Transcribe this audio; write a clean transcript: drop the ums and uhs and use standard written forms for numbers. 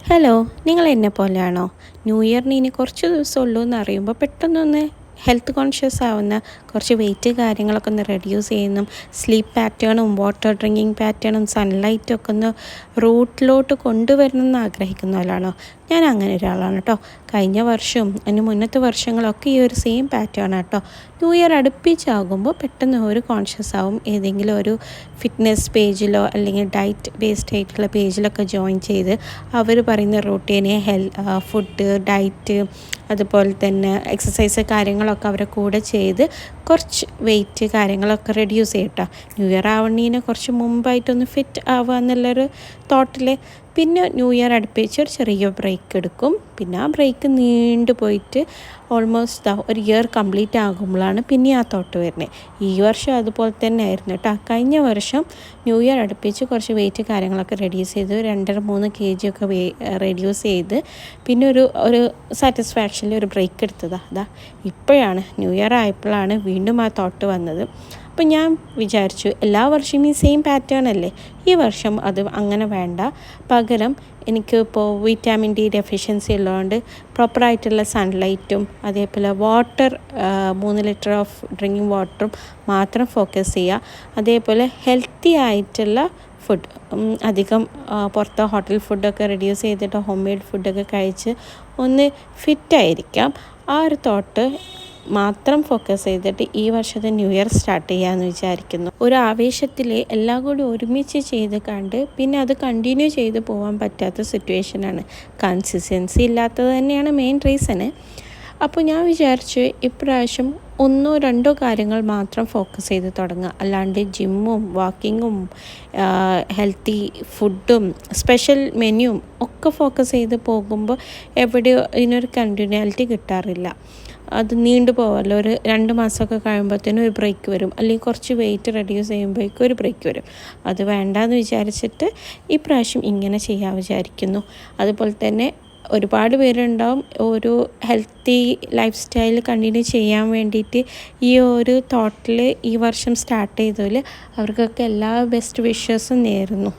Hello, നിങ്ങൾ എന്നെ പോലെയാണോ? ന്യൂ ഇയറിന് ഇനി കുറച്ച് ദിവസം ഉള്ളൂ എന്ന് അറിയുമ്പോൾ പെട്ടെന്നൊന്ന് ഹെൽത്ത് കോൺഷ്യസ് ആവുന്ന കുറച്ച് വെയിറ്റ് കാര്യങ്ങളൊക്കെ ഒന്ന് റെഡ്യൂസ് ചെയ്യുന്നു. സ്ലീപ്പ് പാറ്റേണും വാട്ടർ ഡ്രിങ്കിങ് പാറ്റേണും സൺലൈറ്റും ഒക്കെ ഒന്ന് റൂട്ടിലോട്ട് കൊണ്ടുവരണം എന്ന് ആഗ്രഹിക്കുന്ന ആളാണോ? ഞാൻ അങ്ങനെ ഒരാളാണ് കേട്ടോ. കഴിഞ്ഞ വർഷവും അതിന് മുന്നത്തെ വർഷങ്ങളൊക്കെ ഈ ഒരു സെയിം പാറ്റേൺ കേട്ടോ. ന്യൂ ഇയർ അടുപ്പിച്ചാകുമ്പോൾ പെട്ടെന്ന് ഒരു കോൺഷ്യസ് ആവും. ഏതെങ്കിലും ഒരു ഫിറ്റ്നസ് പേജിലോ അല്ലെങ്കിൽ ഡയറ്റ് ബേസ്ഡ് ആയിട്ടുള്ള പേജിലൊക്കെ ജോയിൻ ചെയ്ത് അവർ പറയുന്ന റൂട്ടീന് ഫുഡ് ഡയറ്റ് അതുപോലെ തന്നെ എക്സസൈസ് കാര്യങ്ങളൊക്കെ അവരെ കൂടെ ചെയ്ത് കുറച്ച് വെയിറ്റ് കാര്യങ്ങളൊക്കെ റെഡ്യൂസ് ചെയ്യട്ടോ. ന്യൂ ഇയർ ആവണീന് കുറച്ച് മുമ്പായിട്ടൊന്ന് ഫിറ്റ് ആവുക എന്നുള്ളൊരു തോട്ടിൽ പിന്നെ ന്യൂ ഇയർ അടുപ്പിച്ച് ഒരു ചെറിയ ബ്രേക്ക് എടുക്കും. പിന്നെ ആ ബ്രേക്ക് നീണ്ടു പോയിട്ട് ഓൾമോസ്റ്റ് ഒരു ഇയർ കംപ്ലീറ്റ് ആകുമ്പോഴാണ് പിന്നെ ആ തോട്ട് വരുന്നത്. ഈ വർഷം അതുപോലെ തന്നെ ആയിരുന്നു കേട്ടോ. കഴിഞ്ഞ വർഷം ന്യൂ ഇയർ അടുപ്പിച്ച് കുറച്ച് വെയിറ്റ് കാര്യങ്ങളൊക്കെ റെഡ്യൂസ് ചെയ്ത് 2-3 kg ഒക്കെ റെഡ്യൂസ് ചെയ്ത് പിന്നെ ഒരു സാറ്റിസ്ഫാക്ഷനിൽ ഒരു ബ്രേക്ക് എടുത്തതാണ്. ഇപ്പോഴാണ് ന്യൂ ഇയർ ആയപ്പോഴാണ് വീണ്ടും ആ തോട്ട് വന്നത്. അപ്പോൾ ഞാൻ വിചാരിച്ചു എല്ലാ വർഷവും ഈ സെയിം പാറ്റേൺ അല്ലേ, ഈ വർഷം അത് അങ്ങനെ വേണ്ട. പകരം എനിക്കിപ്പോൾ വിറ്റാമിൻ ഡി ഡെഫിഷ്യൻസി ഉള്ളതുകൊണ്ട് പ്രോപ്പറായിട്ടുള്ള സൺലൈറ്റും അതേപോലെ വാട്ടർ 3 ലിറ്റർ ഓഫ് ഡ്രിങ്കിങ് വാട്ടറും മാത്രം ഫോക്കസ് ചെയ്യുക. അതേപോലെ ഹെൽത്തി ആയിട്ടുള്ള ഫുഡ്, അധികം പുറത്തെ ഹോട്ടൽ ഫുഡൊക്കെ റെഡ്യൂസ് ചെയ്തിട്ട് ഹോം മെയ്ഡ് ഫുഡൊക്കെ കഴിച്ച് ഒന്ന് ഫിറ്റായിരിക്കാം. ആ ഒരു തോട്ട് മാത്രം ഫോക്കസ് ചെയ്തിട്ട് ഈ വർഷത്തെ ന്യൂ ഇയർ സ്റ്റാർട്ട് ചെയ്യാമെന്ന് വിചാരിക്കുന്നു. ഒരു ആവേശത്തിൽ എല്ലാം കൂടി ഒരുമിച്ച് ചെയ്ത് കണ്ട് പിന്നെ അത് കണ്ടിന്യൂ ചെയ്ത് പോകാൻ പറ്റാത്ത സിറ്റുവേഷനാണ്. കൺസിസ്റ്റൻസി ഇല്ലാത്തത് തന്നെയാണ് മെയിൻ റീസണ്. അപ്പോൾ ഞാൻ വിചാരിച്ചു ഇപ്രാവശ്യം 1-2 കാര്യങ്ങൾ മാത്രം ഫോക്കസ് ചെയ്ത് തുടങ്ങുക. അല്ലാണ്ട് ജിമ്മും വാക്കിങ്ങും ഹെൽത്തി ഫുഡും സ്പെഷ്യൽ മെനുവും ഒക്കെ ഫോക്കസ് ചെയ്ത് പോകുമ്പോൾ എവിടെയോ ഇതിനൊരു കണ്ടിന്യൂവാലിറ്റി കിട്ടാറില്ല. അത് നീണ്ടു പോകാമല്ലോ. ഒരു 2 മാസമൊക്കെ കഴിയുമ്പോഴത്തേനും ഒരു ബ്രേക്ക് വരും, അല്ലെങ്കിൽ കുറച്ച് വെയിറ്റ് റെഡ്യൂസ് ചെയ്യുമ്പോഴേക്കും ഒരു ബ്രേക്ക് വരും. അത് വേണ്ടാന്ന് വിചാരിച്ചിട്ട് ഇപ്രാവശ്യം ഇങ്ങനെ ചെയ്യാൻ വിചാരിക്കുന്നു. അതുപോലെ തന്നെ ഒരുപാട് പേരുണ്ടാവും ഒരു ഹെൽത്തി ലൈഫ് സ്റ്റൈൽ കണ്ടിന്യൂ ചെയ്യാൻ വേണ്ടിയിട്ട് ഈ ഒരു തോട്ടിൽ ഈ വർഷം സ്റ്റാർട്ട് ചെയ്തതിൽ അവർക്കൊക്കെ എല്ലാ ബെസ്റ്റ് വിഷസും നേരുന്നു.